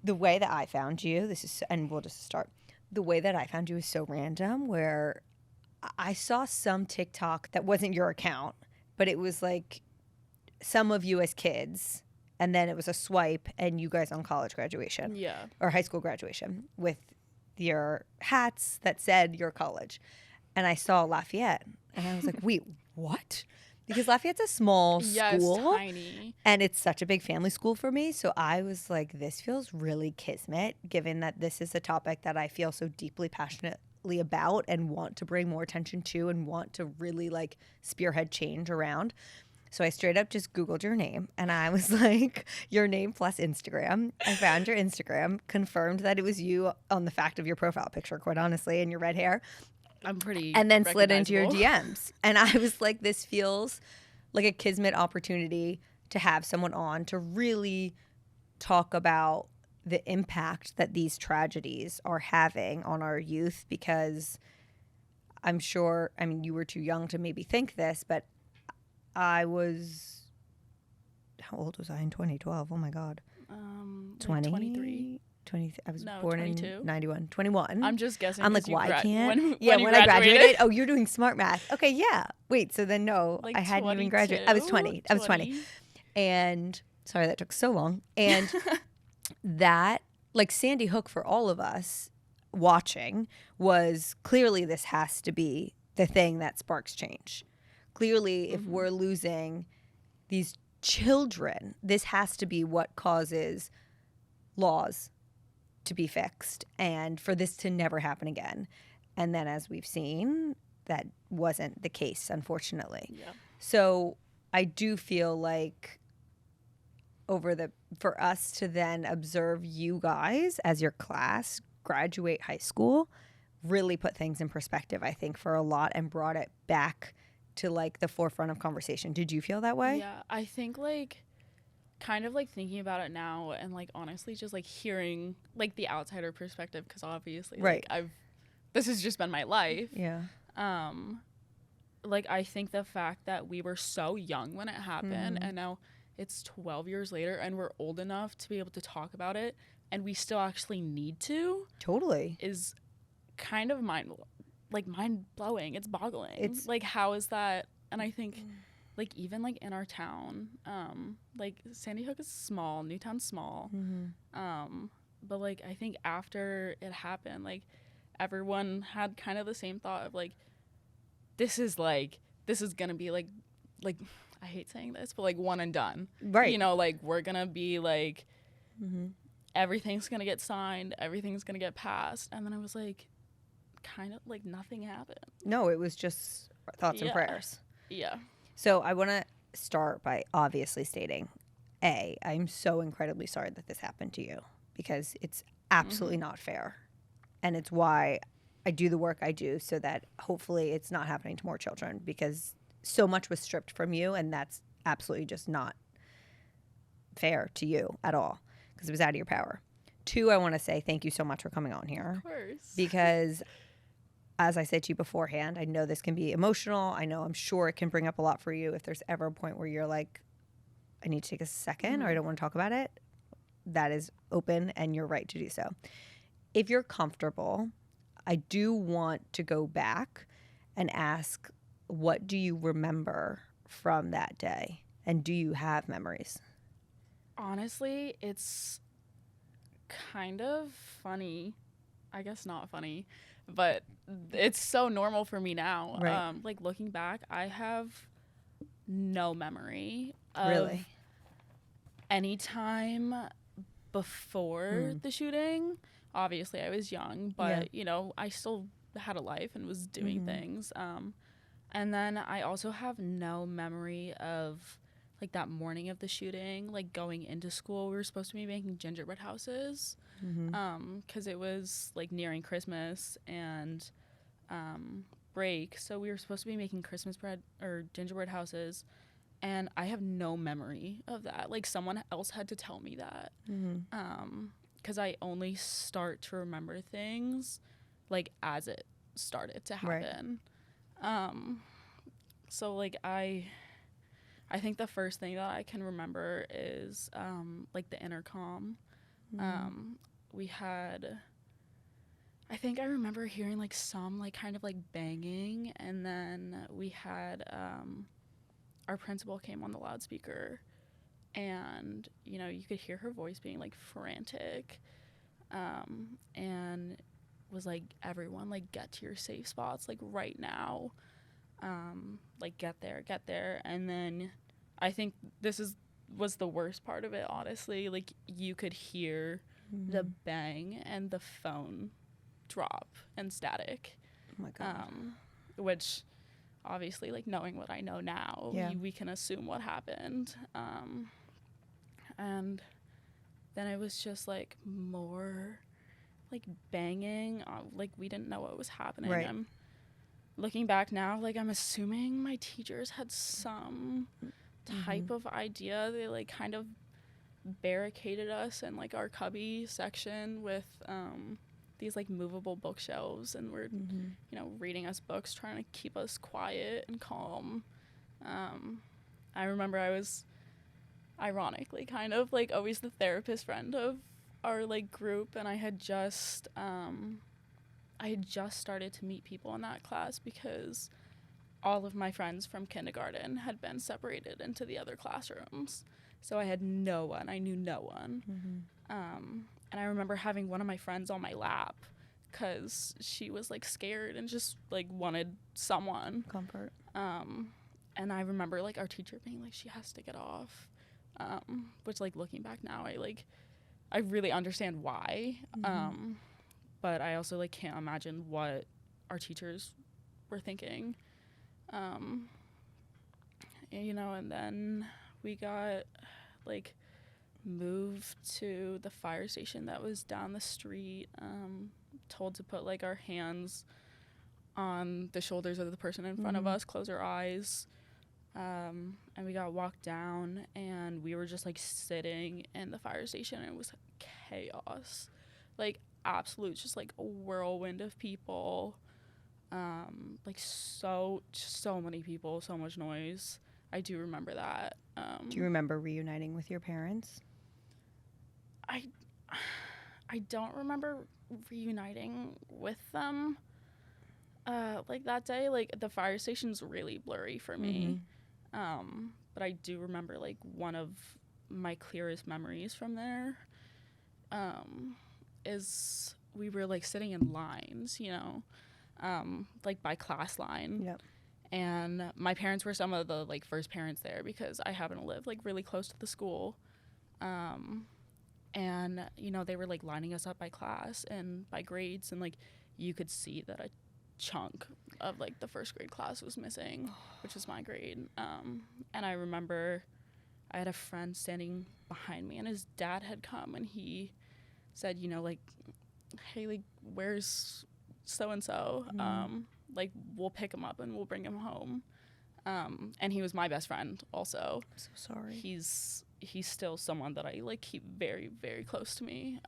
the way that I found you, and we'll just start. The way that I found you is so random, where I saw some TikTok that wasn't your account, but it was like some of you as kids, and then it was a swipe and you guys on college graduation. Yeah. Or high school graduation with your hats that said your college. And I saw Lafayette and I was like, wait, what? Because Lafayette's a small school. It's tiny. And it's such a big family school for me. So I was like, this feels really kismet, given that this is a topic that I feel so deeply passionately about and want to bring more attention to and want to really like spearhead change around. So I straight up just Googled your name and I was like, your name plus Instagram. I found your Instagram, confirmed that it was you on the fact of your profile picture, quite honestly, and your red hair. I'm pretty And then slid into your recognizable. DMs. And I was like, this feels like a kismet opportunity to have someone on to really talk about the impact that these tragedies are having on our youth, because I'm sure, I mean, you were too young to maybe think this, but how old was I in 2012? Oh my God. 20, 23. 20, I was No, born 22. in 91. 21. I'm just guessing. I'm like, 'cause you why can't? When When you I graduated. Oh, you're doing smart math. Okay, yeah. Wait, so then no, Like I hadn't even graduated. I was 20. I was 20. And sorry that took so long. And that, like Sandy Hook for all of us watching, was clearly this has to be the thing that sparks change. Clearly, if we're losing these children, this has to be what causes laws to be fixed and for this to never happen again. And then as we've seen, that wasn't the case, unfortunately. Yeah. So I do feel like for us to then observe you guys as your class graduate high school really put things in perspective, I think, for a lot, and brought it back to like the forefront of conversation. Did you feel that way? Yeah, I think like kind of like thinking about it now and like honestly just like hearing like the outsider perspective, because obviously Right. like this has just been my life. Yeah. Like I think the fact that we were so young when it happened and now it's 12 years later and we're old enough to be able to talk about it and we still actually need to Totally. is kind of mind blowing. It's boggling. It's like, how is that? And I think like even like in our town, like Sandy Hook is small, Newtown's small. But like I think after it happened, like everyone had kind of the same thought of like this is gonna be like I hate saying this, but like one and done. right. You know, like we're gonna be like everything's gonna get signed, everything's gonna get passed. And then I was like kind of like nothing happened. No, it was just thoughts and Yeah. prayers. Yeah. So I want to start by obviously stating, I'm so incredibly sorry that this happened to you, because it's absolutely not fair. And it's why I do the work I do, so that hopefully it's not happening to more children, because so much was stripped from you, and that's absolutely just not fair to you at all, because it was out of your power. 2, I want to say thank you so much for coming on here. Of course. Because as I said to you beforehand, I know this can be emotional. I'm sure it can bring up a lot for you. If there's ever a point where you're like, I need to take a second or I don't want to talk about it, that is open and you're right to do so. If you're comfortable, I do want to go back and ask, what do you remember from that day? And do you have memories? Honestly, it's kind of funny. I guess not funny, but it's so normal for me now. Right. Like looking back, I have no memory of Really? any time before the shooting. Obviously, I was young, but you know, I still had a life and was doing things. And then I also have no memory of like that morning of the shooting, like going into school. We were supposed to be making gingerbread houses because it was like nearing Christmas and break. So we were supposed to be making Christmas bread or gingerbread houses. And I have no memory of that. Like someone else had to tell me that. Because I only start to remember things like as it started to happen. So like I think the first thing that I can remember is like the intercom We had, I think I remember hearing like some like kind of like banging, and then we had our principal came on the loudspeaker, and you know, you could hear her voice being like frantic, and was like, everyone like get to your safe spots like right now, like get there. And then I think was the worst part of it, honestly. Like you could hear the bang and the phone drop and static. Oh my God. Which obviously, like knowing what I know now, we can assume what happened. And then it was just like more like banging. Like we didn't know what was happening. Right. I'm looking back now, like I'm assuming my teachers had some type of idea. They like kind of barricaded us in like our cubby section with these like movable bookshelves, and we're you know, reading us books, trying to keep us quiet and calm. I remember I was ironically kind of like always the therapist friend of our like group, and I had just started to meet people in that class because all of my friends from kindergarten had been separated into the other classrooms. So I had no one. I knew no one. And I remember having one of my friends on my lap because she was like scared and just like wanted someone. Comfort. And I remember like our teacher being like, she has to get off. Which like looking back now, I really understand why. But I also like can't imagine what our teachers were thinking. You know, and then we got like moved to the fire station that was down the street, told to put like our hands on the shoulders of the person in front of us, close our eyes, and we got walked down, and we were just like sitting in the fire station, and it was chaos, like absolute just like a whirlwind of people, like so many people, so much noise. I do remember that. Do you remember reuniting with your parents? I don't remember reuniting with them like that day. Like the fire station's really blurry for me. But I do remember like one of my clearest memories from there is we were like sitting in lines, you know, like by class line. Yep. And my parents were some of the like first parents there because I happen to live like really close to the school. And you know, they were like lining us up by class and by grades, and like you could see that a chunk of like the first grade class was missing, which was my grade. And I remember I had a friend standing behind me, and his dad had come, and he said, you know, like, hey, like, where's so and so? Like, we'll pick him up and we'll bring him home. And he was my best friend also. I'm so sorry. He's still someone that I like keep very, very close to me.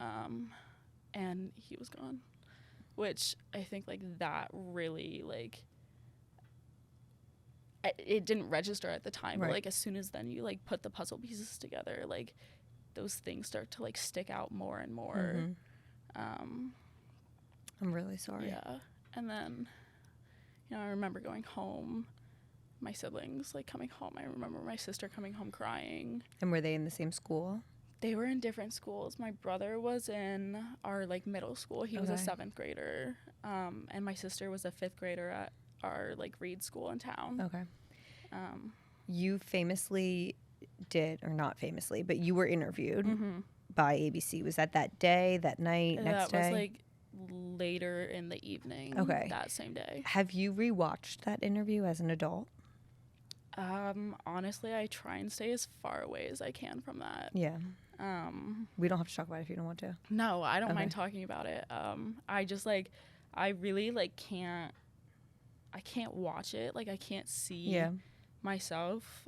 And he was gone, which I think like that really like it didn't register at the time, right. But like as soon as then you like put the puzzle pieces together, like those things start to like stick out more and more. I'm really sorry. Yeah. And then, you know, I remember going home, my siblings like coming home. I remember my sister coming home crying. And were they in the same school? They were in different schools. My brother was in our like middle school. He was a 7th grader. And my sister was a 5th grader at our like Reed school in town. Okay. You famously did, or not famously, but you were interviewed by ABC. Was that day, that night, next day? That was like later in the evening. Okay. That same day. Have you rewatched that interview as an adult? Honestly, I try and stay as far away as I can from that. Yeah. We don't have to talk about it if you don't want to. No, I don't mind talking about it. I just like, I really like can't watch it. Like I can't see myself,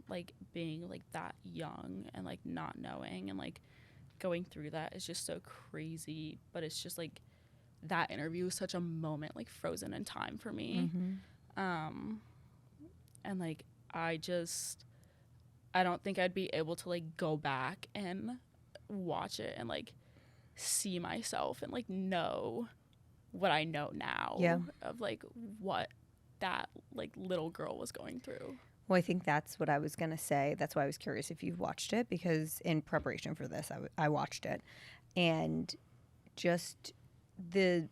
like being like that young and like not knowing and like going through that is just so crazy. But it's just like that interview was such a moment like frozen in time for me. And like I don't think I'd be able to like go back and watch it and like see myself and like know what I know now of like what that like little girl was going through. Well, I think that's what I was going to say. That's why I was curious if you've watched it, because in preparation for this, I watched it. And just the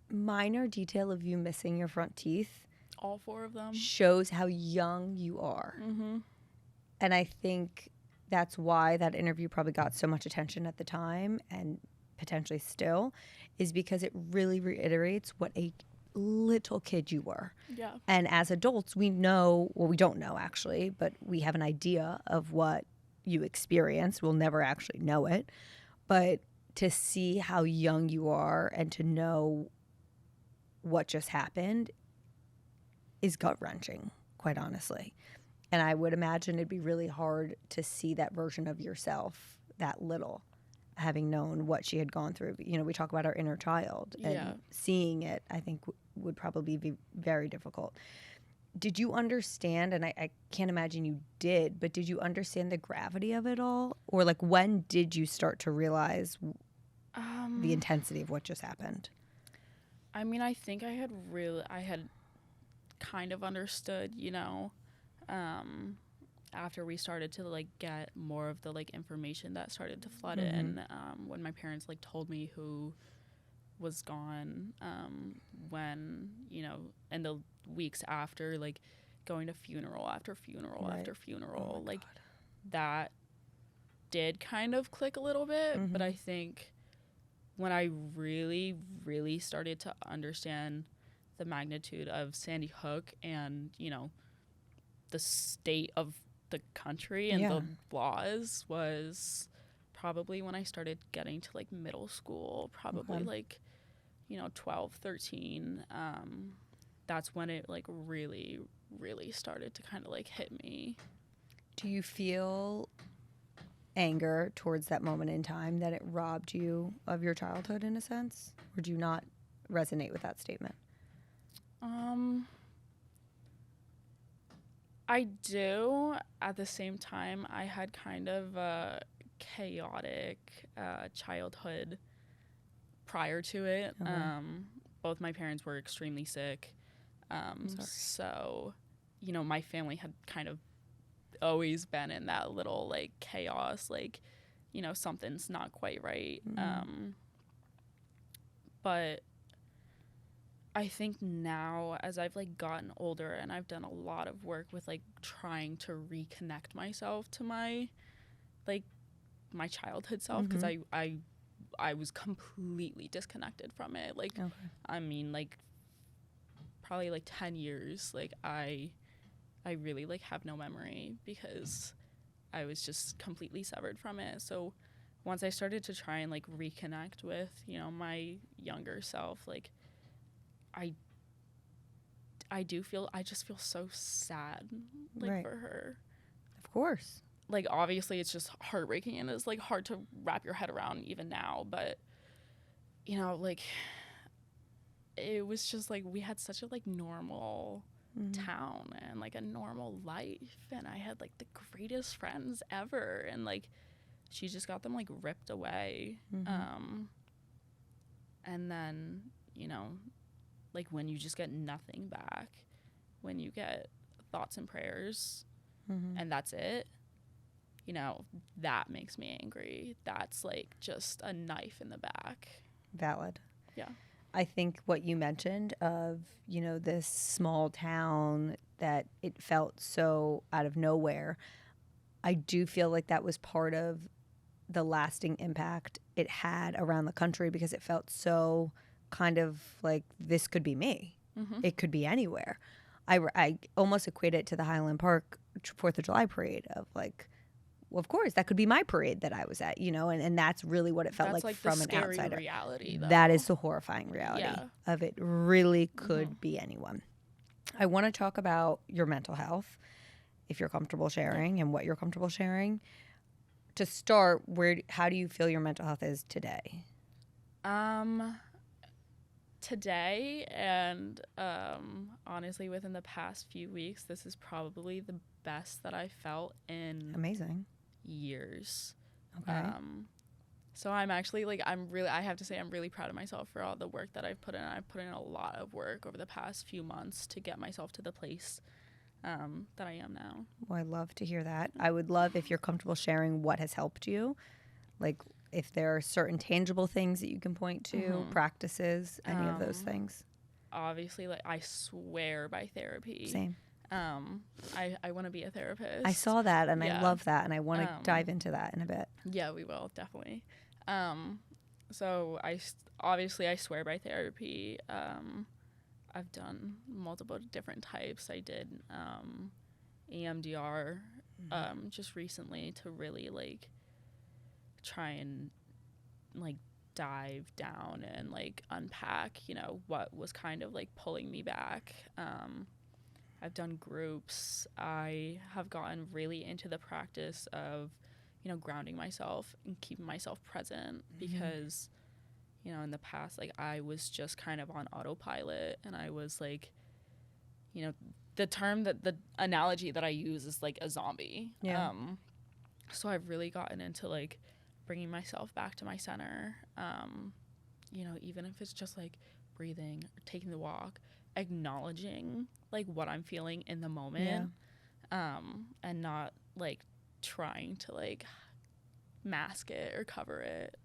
minor detail of you missing your front teeth, all 4 of them, shows how young you are. And I think that's why that interview probably got so much attention at the time, and potentially still, is because it really reiterates what a little kid you were. Yeah. And as adults, we know, well, we don't know actually, but we have an idea of what you experienced. We'll never actually know it. But to see how young you are and to know what just happened is gut-wrenching, quite honestly. And I would imagine it'd be really hard to see that version of yourself that little, having known what she had gone through. You know, we talk about our inner child, and seeing it, I think, would probably be very difficult. Did you understand, and I can't imagine you did, but did you understand the gravity of it all? Or like, when did you start to realize the intensity of what just happened? I mean, I think I had kind of understood, you know, after we started to like get more of the like information that started to flood in, when my parents like told me who was gone, when, you know, in the weeks after, like going to funeral after funeral after funeral, like that did kind of click a little bit. But I think when I really, really started to understand the magnitude of Sandy Hook and, you know, the state of the country and the laws, was probably when I started getting to like middle school, probably like, you know, 12, 13. That's when it like really, really started to kind of like hit me. Do you feel anger towards that moment in time, that it robbed you of your childhood in a sense? Or do you not resonate with that statement? I do. At the same time, I had kind of a chaotic childhood prior to it. Both my parents were extremely sick. So, you know, my family had kind of always been in that little like chaos, like, you know, something's not quite right. But I think now, as I've like gotten older and I've done a lot of work with like trying to reconnect myself to my like my childhood self, because I was completely disconnected from it. Like, I mean, like probably like 10 years, like I really like have no memory because I was just completely severed from it. So once I started to try and like reconnect with, you know, my younger self, like I just feel so sad, like, for her. Of course. Like, obviously it's just heartbreaking and it's like hard to wrap your head around even now, but you know, like it was just like we had such a like normal town and like a normal life, and I had like the greatest friends ever, and like she just got them like ripped away. And then, you know, like when you just get nothing back, when you get thoughts and prayers and that's it, you know, that makes me angry. That's like just a knife in the back. Valid. Yeah. I think what you mentioned of, you know, this small town that it felt so out of nowhere, I do feel like that was part of the lasting impact it had around the country, because it felt so kind of like, this could be me. It could be anywhere. I almost equate it to the Highland Park 4th of July parade of like, well, of course, that could be my parade that I was at, you know, and that's really what it felt like from an outsider. Reality, though. That is the horrifying reality of it. Really could be anyone. I want to talk about your mental health, if you're comfortable sharing, and what you're comfortable sharing. To start, how do you feel your mental health is today? Today, and honestly, within the past few weeks, this is probably the best that I felt in amazing years. Okay. So I'm actually like, I have to say I'm really proud of myself for all the work that I've put in. I've put in a lot of work over the past few months to get myself to the place that I am now. Well, I love to hear that. I would love if you're comfortable sharing what has helped you. Like if there are certain tangible things that you can point to, practices, any of those things. Obviously, like I swear by therapy. Same. I want to be a therapist. I saw that and I love that, and I want to dive into that in a bit. Yeah, we will definitely. So obviously I swear by therapy. I've done multiple different types. I did EMDR just recently to really like try and like dive down and like unpack, you know, what was kind of like pulling me back. I've done groups. I have gotten really into the practice of, you know, grounding myself and keeping myself present because, you know, in the past, like I was just kind of on autopilot and I was like, you know, the analogy that I use is like a zombie. Yeah. So I've really gotten into like bringing myself back to my center. You know, even if it's just like breathing or taking the walk, acknowledging like what I'm feeling in the moment, and not like trying to like mask it or cover it.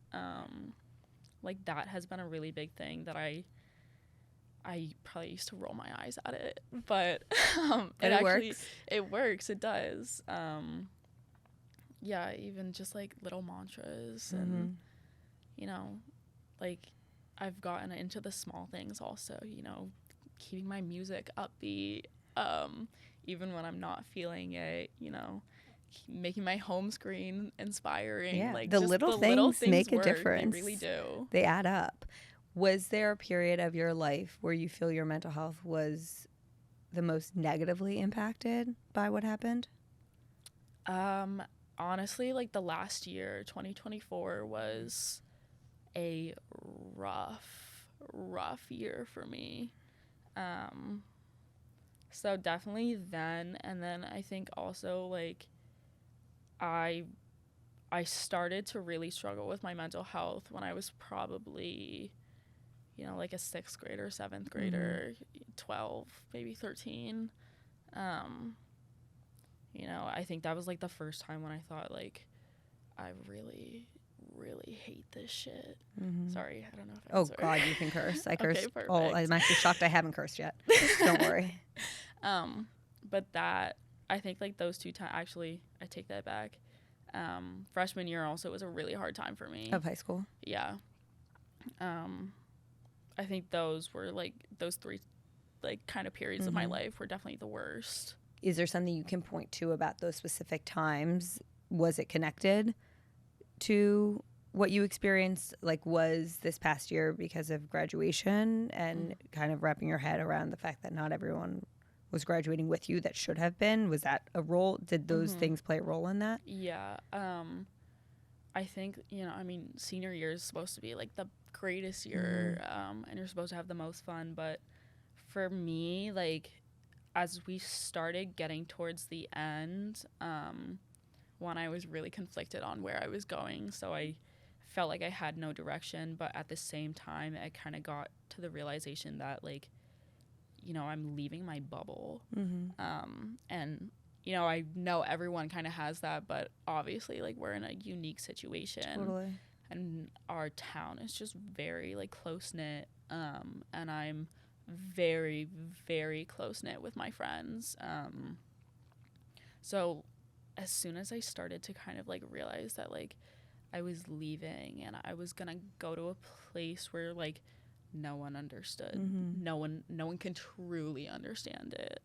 Like that has been a really big thing that I probably used to roll my eyes at it, but it works. It works. It does. Yeah, even just like little mantras and, you know, like I've gotten into the small things also, you know, keeping my music upbeat, even when I'm not feeling it, you know, making my home screen inspiring. Yeah, like the just little the little things make work. a difference. They really do. They add up. Was there a period of your life where you feel your mental health was the most negatively impacted by what happened? Honestly, like the last year, 2024 was a rough year for me. So definitely then, and then I think also like I started to really struggle with my mental health when I was probably, you know, like a 6th grader, 7th grader, 12, maybe 13. You know, I think that was like the first time when I thought like I really hate this shit. Sorry, I don't know if I Oh God, you can curse. I cursed. Okay, Oh, I'm actually shocked I haven't cursed yet. Don't worry. But that, I think like those 2 times, actually, I take that back. Freshman year also was a really hard time for me. Of high school? Yeah. I think those were like, those 3 like kind of periods of my life were definitely the worst. Is there something you can point to about those specific times? Was it connected to what you experienced? Like, was this past year because of graduation and kind of wrapping your head around the fact that not everyone was graduating with you that should have been? Was that a role? Did those things play a role in that? Yeah. I think, you know, I mean, senior year is supposed to be like the greatest year, and you're supposed to have the most fun. But for me, like, as we started getting towards the end, one, I was really conflicted on where I was going. So I felt like I had no direction. But at the same time, I kind of got to the realization that, like, you know, I'm leaving my bubble. And, you know, I know everyone kind of has that, but obviously, like, we're in a unique situation. Totally. And our town is just very, like, close-knit. And I'm very, very close-knit with my friends. So as soon as I started to kind of, like, realize that, like, I was leaving and I was gonna go to a place where, like, no one understood. No one can truly understand it.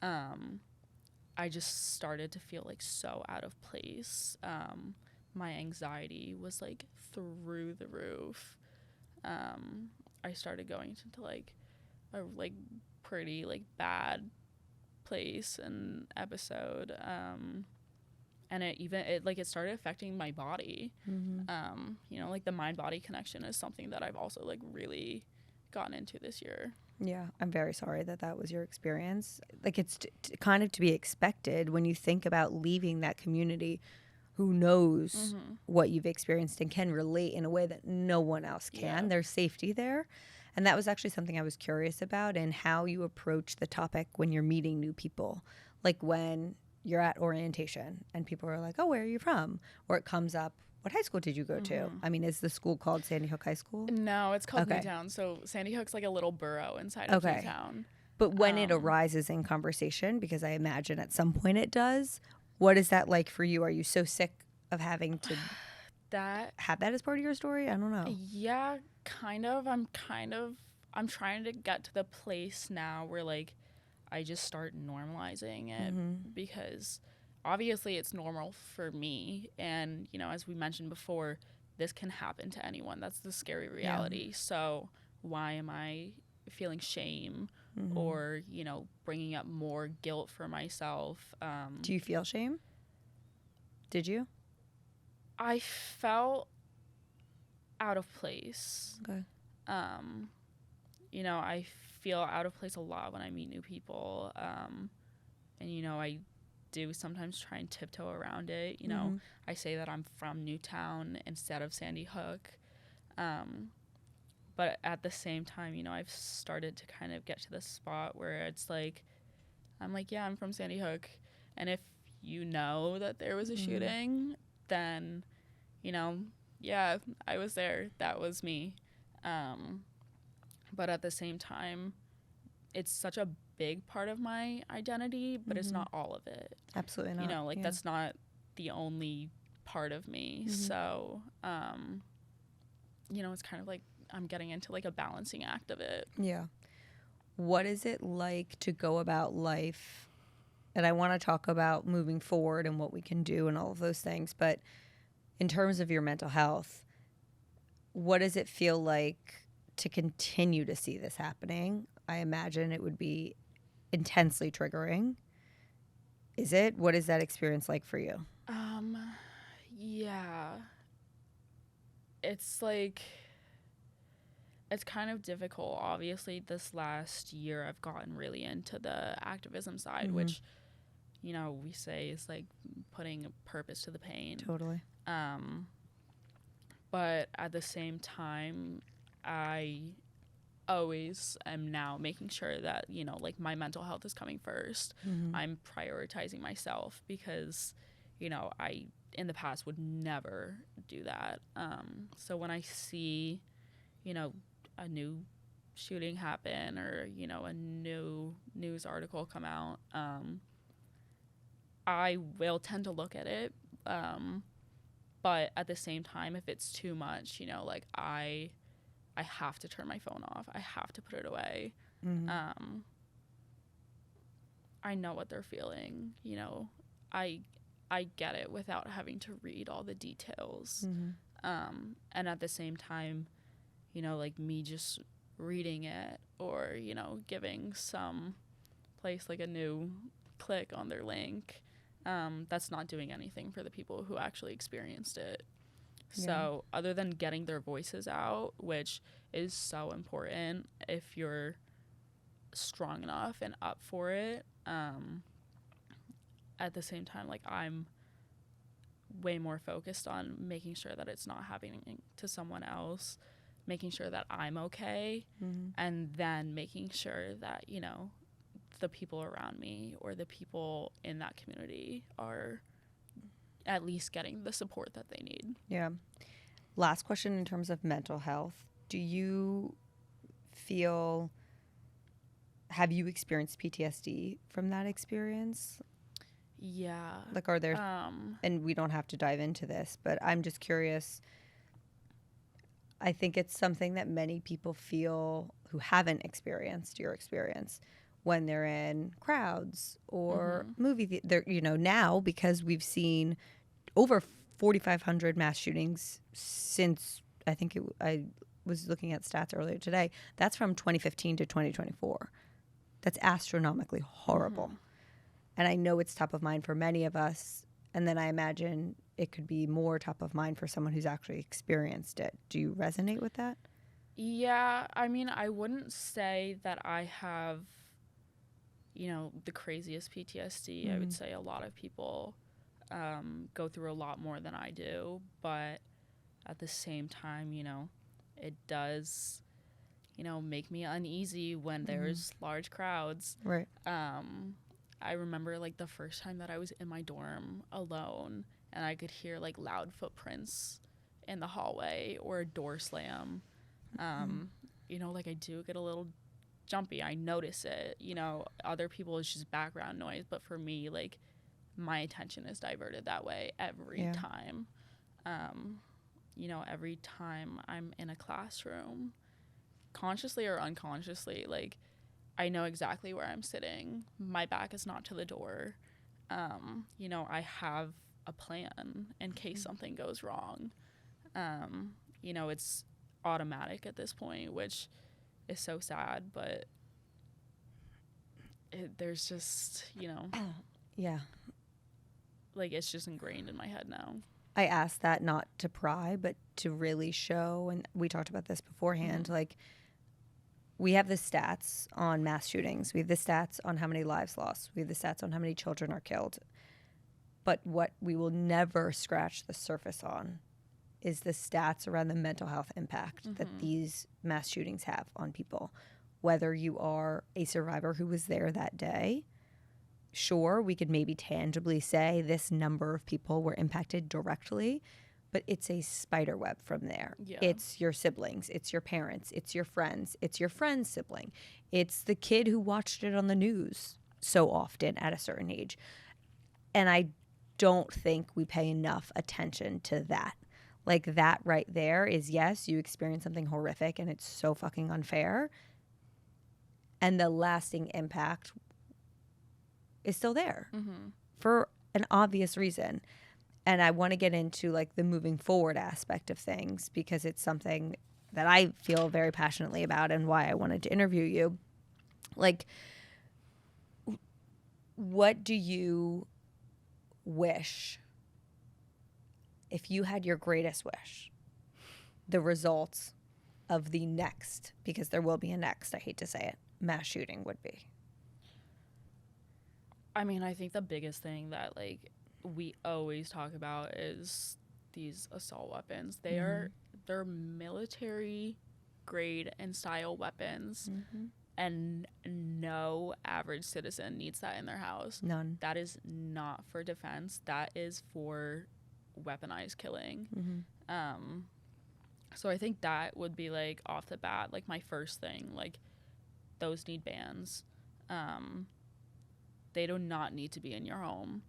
I just started to feel like so out of place. My anxiety was like through the roof. I started going into like a like pretty like bad place and episode. And it started affecting my body. You know, like the mind-body connection is something that I've also like really gotten into this year. Yeah, I'm very sorry that that was your experience. Like, it's kind of to be expected when you think about leaving that community who knows what you've experienced and can relate in a way that no one else can. There's safety there. And that was actually something I was curious about, and how you approach the topic when you're meeting new people. Like when you're at orientation and people are like, oh, where are you from? Or it comes up, what high school did you go to? I mean, is the school called Sandy Hook High School? No, it's called Newtown. So Sandy Hook's like a little borough inside of Newtown. But when it arises in conversation, because I imagine at some point it does, what is that like for you? Are you so sick of having to have that as part of your story? I don't know. Yeah, kind of. I'm trying to get to the place now where like I just start normalizing it, because obviously it's normal for me, and you know, as we mentioned before, this can happen to anyone. That's the scary reality. So why am I feeling shame or, you know, bringing up more guilt for myself? Do you feel shame? Did you? I felt out of place. Okay. You know, I feel out of place a lot when I meet new people. And, you know, I do sometimes try and tiptoe around it. You know, I say that I'm from Newtown instead of Sandy Hook. But at the same time, you know, I've started to kind of get to this spot where it's like, I'm like, yeah, I'm from Sandy Hook. And if you know that there was a shooting, then, you know, yeah, I was there. That was me. But at the same time, it's such a big part of my identity, but it's not all of it. Absolutely not. You know, like that's not the only part of me. So, you know, it's kind of like I'm getting into like a balancing act of it. Yeah. What is it like to go about life? And I want to talk about moving forward and what we can do and all of those things. But in terms of your mental health, what does it feel like to continue to see this happening? I imagine it would be intensely triggering. Is it? What is that experience like for you? Yeah. It's like, it's kind of difficult. Obviously, this last year I've gotten really into the activism side, which, you know, we say is like putting a purpose to the pain. Totally. But at the same time, I always am now making sure that, you know, like my mental health is coming first. I'm prioritizing myself because, you know, I in the past would never do that. So when I see, you know, a new shooting happen or, you know, a new news article come out, I will tend to look at it. But at the same time, if it's too much, you know, like I have to turn my phone off. I have to put it away. I know what they're feeling. You know, I get it without having to read all the details. And at the same time, you know, like me just reading it or, you know, giving some place like a new click on their link, that's not doing anything for the people who actually experienced it. So other than getting their voices out, which is so important if you're strong enough and up for it, at the same time, like I'm way more focused on making sure that it's not happening to someone else, making sure that I'm okay, and then making sure that, you know, the people around me or the people in that community are at least getting the support that they need. Yeah. Last question in terms of mental health. Do you feel, have you experienced PTSD from that experience? Yeah. Like, are there, and we don't have to dive into this, but I'm just curious. I think it's something that many people feel who haven't experienced your experience when they're in crowds or movie theater, you know, now because we've seen over 4,500 mass shootings since, I think I was looking at stats earlier today. That's from 2015 to 2024. That's astronomically horrible. And I know it's top of mind for many of us. And then I imagine it could be more top of mind for someone who's actually experienced it. Do you resonate with that? Yeah. I mean, I wouldn't say that I have, you know, the craziest PTSD. I would say a lot of people go through a lot more than I do, but at the same time, it does, make me uneasy when there's large crowds. Right. I remember like the first time that I was in my dorm alone and I could hear like loud footprints in the hallway or a door slam. Like I do get a little jumpy. I notice it. Other people it's just background noise, but for me, like my attention is diverted that way every time. Every time I'm in a classroom, consciously or unconsciously, like I know exactly where I'm sitting. My back is not to the door. I have a plan in case something goes wrong. It's automatic at this point, which is so sad, but there's just, Yeah. like it's just ingrained in my head now. I asked that not to pry, but to really show, and we talked about this beforehand, like we have the stats on mass shootings. We have the stats on how many lives lost. We have the stats on how many children are killed. But what we will never scratch the surface on is the stats around the mental health impact that these mass shootings have on people. Whether you are a survivor who was there that day, sure, we could maybe tangibly say this number of people were impacted directly, but it's a spider web from there. Yeah. It's your siblings, it's your parents, it's your friends, it's your friend's sibling. It's the kid who watched it on the news so often at a certain age. And I don't think we pay enough attention to that. Like that right there is, yes, you experience something horrific and it's so fucking unfair. And the lasting impact is still there for an obvious reason. And I want to get into like the moving forward aspect of things because it's something that I feel very passionately about and why I wanted to interview you. Like, what do you wish, if you had your greatest wish, the results of the next, because there will be a next, I hate to say it, mass shooting would be? I mean, I think the biggest thing that like we always talk about is these assault weapons. They're military grade and style weapons, and no average citizen needs that in their house. None. That is not for defense. That is for weaponized killing. So I think that would be like off the bat, like my first thing. Like those need bans. They do not need to be in your home.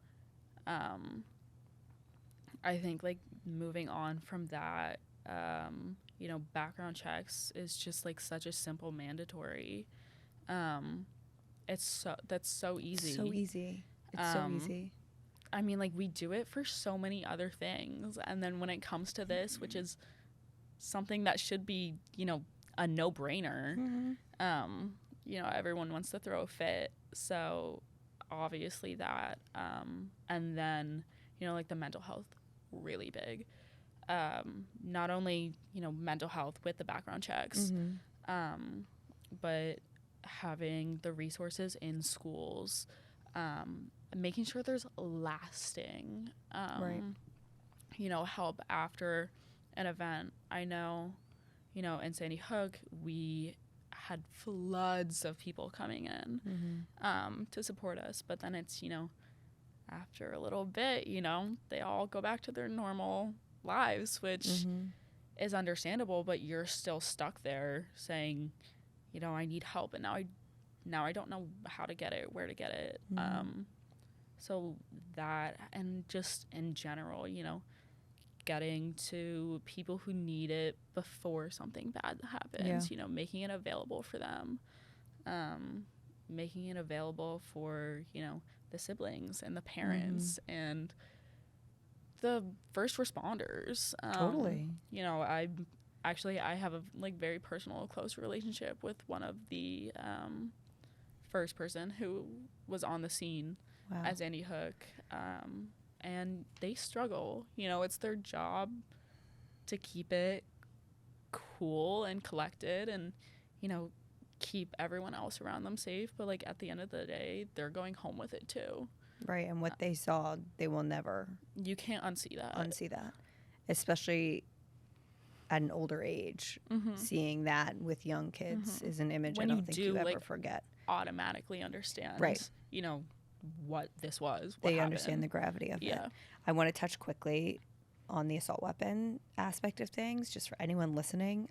I think like moving on from that, background checks is just like such a simple mandatory. That's so easy. So easy. It's so easy. I mean, like we do it for so many other things, and then when it comes to this, which is something that should be, a no-brainer, everyone wants to throw a fit. So obviously that, and then like the mental health, really big. Not only mental health with the background checks, but having the resources in schools, making sure there's lasting help after an event. I know in Sandy Hook we had floods of people coming in to support us, but then it's after a little bit they all go back to their normal lives, which is understandable, but you're still stuck there saying I need help, and now I don't know how to get it, where to get it. So that, and just in general getting to people who need it before something bad happens, making it available for them, making it available for the siblings and the parents and the first responders. Totally. I have a like very personal, close relationship with one of the first person who was on the scene at Sandy Hook, and they struggle. It's their job to keep it cool and collected and keep everyone else around them safe, but like at the end of the day they're going home with it too. Right, and what they saw, they will never... You can't unsee that. Especially at an older age. Seeing that with young kids is an image I don't think you ever forget. Automatically understand, you know, what this was. They understand the gravity of it. I want to touch quickly on the assault weapon aspect of things, just for anyone listening.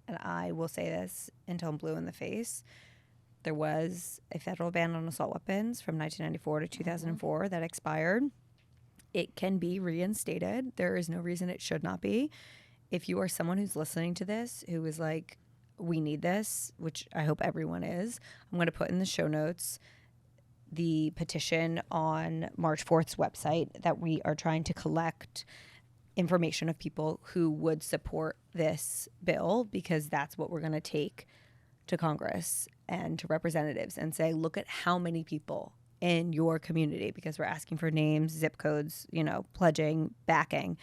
And I will say this until I'm blue in the face. There was a federal ban on assault weapons from 1994 to 2004 that expired. It can be reinstated. There is no reason it should not be. If you are someone who's listening to this who is like, we need this, which I hope everyone is, I'm going to put in the show notes the petition on March 4th's website that we are trying to collect information of people who would support this bill, because that's what we're going to take to Congress and to representatives and say, look at how many people in your community, because we're asking for names, zip codes, you know, pledging, backing.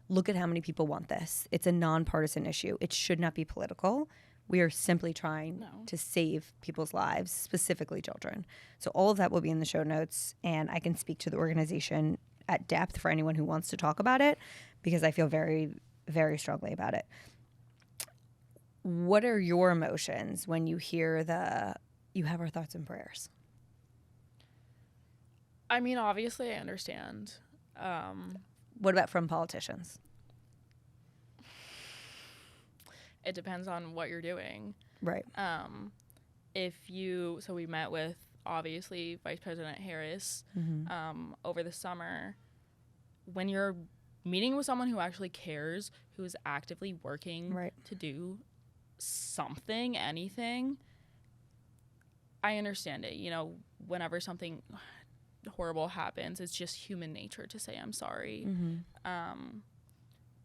Look at how many people want this. It's a nonpartisan issue. It should not be political. We are simply trying to save people's lives, specifically children. So all of that will be in the show notes, and I can speak to the organization at depth for anyone who wants to talk about it, because I feel very, very strongly about it. What are your emotions when you hear you have our thoughts and prayers? I mean, obviously I understand. What about from politicians? It depends on what you're doing. Right. So we met with, obviously, Vice President Harris over the summer. When you're meeting with someone who actually cares, who is actively working to do something, anything, I understand it. You know, whenever something horrible happens, it's just human nature to say I'm sorry.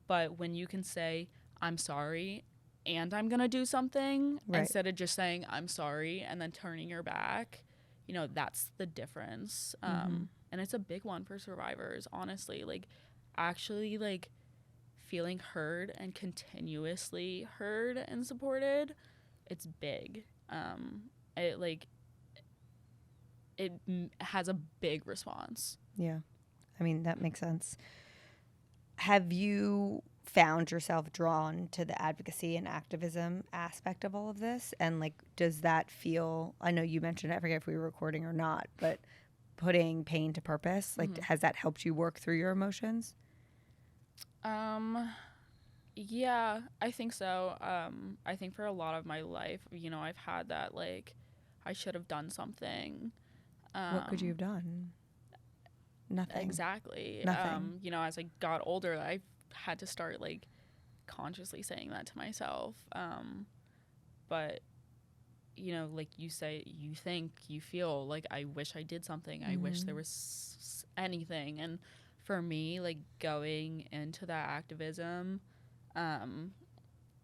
But when you can say I'm sorry and I'm gonna do something instead of just saying I'm sorry and then turning your back, you know, that's the difference. And it's a big one for survivors, honestly. Like, actually, like, feeling heard and continuously heard and supported, it's big. It has a big response. Yeah. I mean, that makes sense. Have you found yourself drawn to the advocacy and activism aspect of all of this? And, like, does that feel, I know you mentioned, I forget if we were recording or not, but putting pain to purpose, like, has that helped you work through your emotions? Yeah, I think so. I think for a lot of my life, you know, I've had that, like, I should have done something. What could you have done? Nothing. Exactly. Nothing. You know, as I got older, I had to start, like, consciously saying that to myself. But, you know, like you say, you think, you feel like, I wish I did something. I wish there was anything. And for me, like, going into that activism,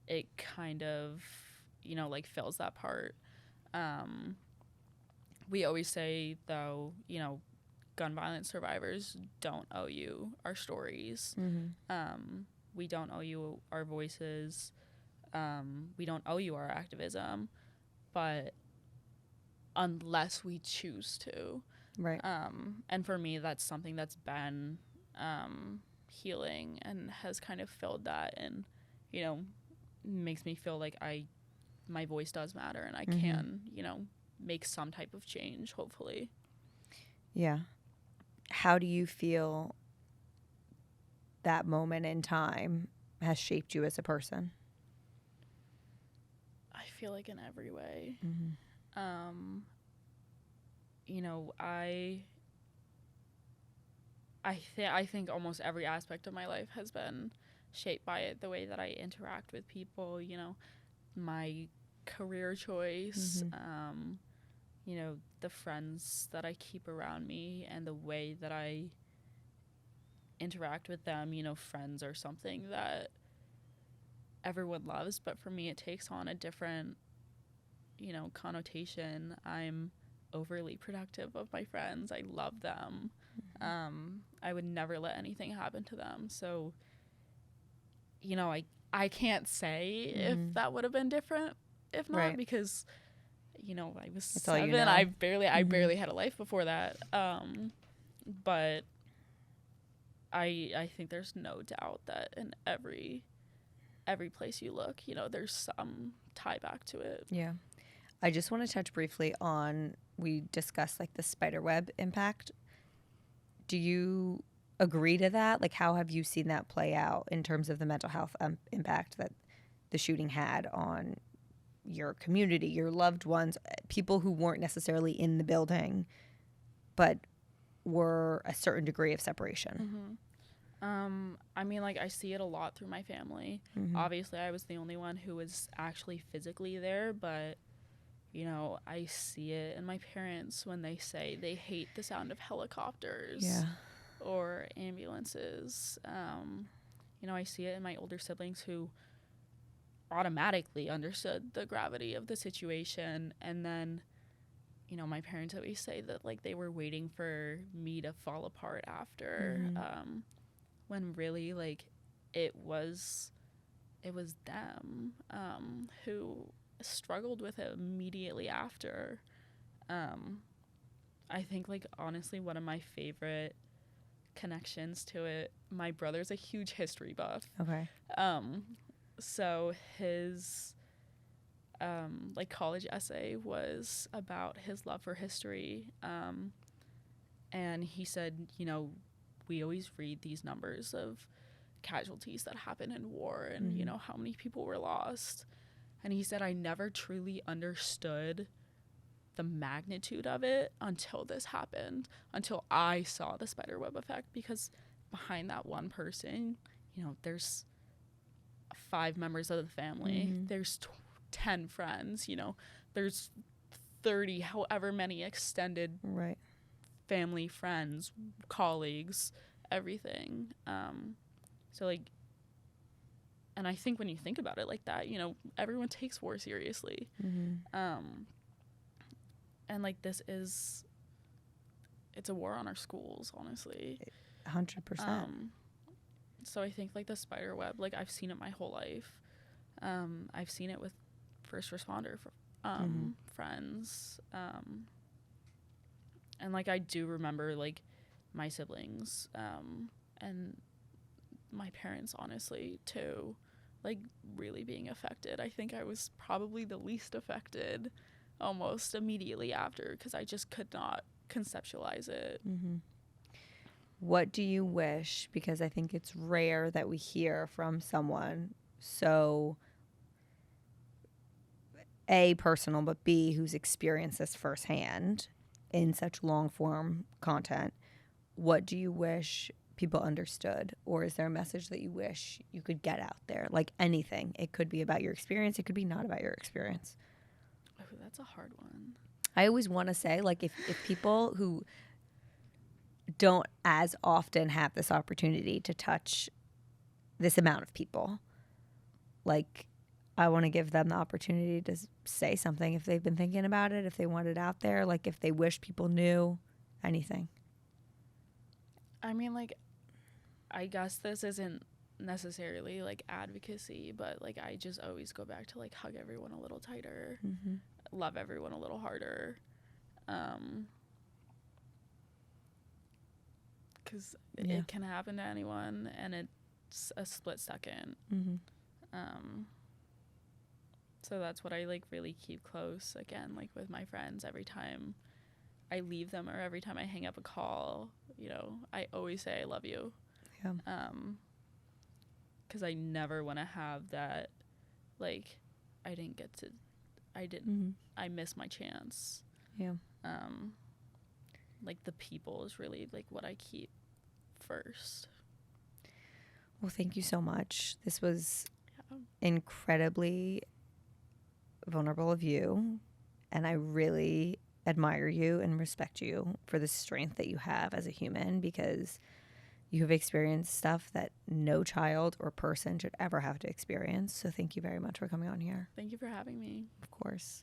it kind of, you know, like, fills that part. We always say, though, you know, gun violence survivors don't owe you our stories. We don't owe you our voices. We don't owe you our activism. But unless we choose to. Right. And for me, that's something that's been healing and has kind of filled that, and, you know, makes me feel like my voice does matter, and I can, you know, make some type of change, hopefully. Yeah. How do you feel that moment in time has shaped you as a person? I feel like in every way. You know, I think almost every aspect of my life has been shaped by it. The way that I interact with people, you know, my career choice, you know, the friends that I keep around me, and the way that I interact with them. You know, friends are something that everyone loves, but for me it takes on a different, you know, connotation. I'm overly protective of my friends. I love them. I would never let anything happen to them. So, you know, I can't say if that would have been different if not, because, you know, I was 7. You know. I barely had a life before that. But I think there's no doubt that in every place you look, you know, there's some tie back to it. Yeah. I just want to touch briefly on, we discussed like the Spiderweb impact. Do you agree to that? Like, how have you seen that play out in terms of the mental health impact that the shooting had on your community, your loved ones, people who weren't necessarily in the building, but were a certain degree of separation? I mean, like, I see it a lot through my family. Obviously, I was the only one who was actually physically there, but, you know, I see it in my parents when they say they hate the sound of helicopters or ambulances. You know, I see it in my older siblings who automatically understood the gravity of the situation, and then, you know, my parents always say that, like, they were waiting for me to fall apart after, when really, like, it was them who struggled with it immediately after. I think, like, honestly, one of my favorite connections to it, my brother's a huge history buff. Okay. So his like college essay was about his love for history, and he said, you know, we always read these numbers of casualties that happen in war and you know how many people were lost, and he said, I never truly understood the magnitude of it until this happened, until I saw the spiderweb effect, because behind that one person, you know, there's 5 members of the family, there's 10 friends, you know, there's 30, however many extended family, friends, colleagues, everything. So, like, and I think when you think about it like that, you know, everyone takes war seriously. And, like, it's a war on our schools, honestly. 100%. So I think, like, the spider web, like, I've seen it my whole life. I've seen it with first responder friends. And, like, I do remember, like, my siblings and my parents, honestly, too, like, really being affected. I think I was probably the least affected almost immediately after, because I just could not conceptualize it. What do you wish, because I think it's rare that we hear from someone so A, personal, but B, who's experienced this firsthand in such long form content. What do you wish people understood, or is there a message that you wish you could get out there? Like anything. It could be about your experience, it could be not about your experience. Oh, that's a hard one. I always want to say, like, if people who don't as often have this opportunity to touch this amount of people, like, I want to give them the opportunity to say something if they've been thinking about it, if they want it out there, like if they wish people knew, anything. I mean, like, I guess this isn't necessarily, like, advocacy, but, like, I just always go back to, like, hug everyone a little tighter, love everyone a little harder, because it can happen to anyone, and it's a split second. So that's what I, like, really keep close, again, like, with my friends. Every time I leave them or every time I hang up a call, you know, I always say I love you. Because I never want to have that, like, I missed my chance. Like, the people is really, like, what I keep first. Well, thank you so much. This was incredibly vulnerable of you, and I really admire you and respect you for the strength that you have as a human, because you have experienced stuff that no child or person should ever have to experience. So thank you very much for coming on here. Thank you for having me. Of course.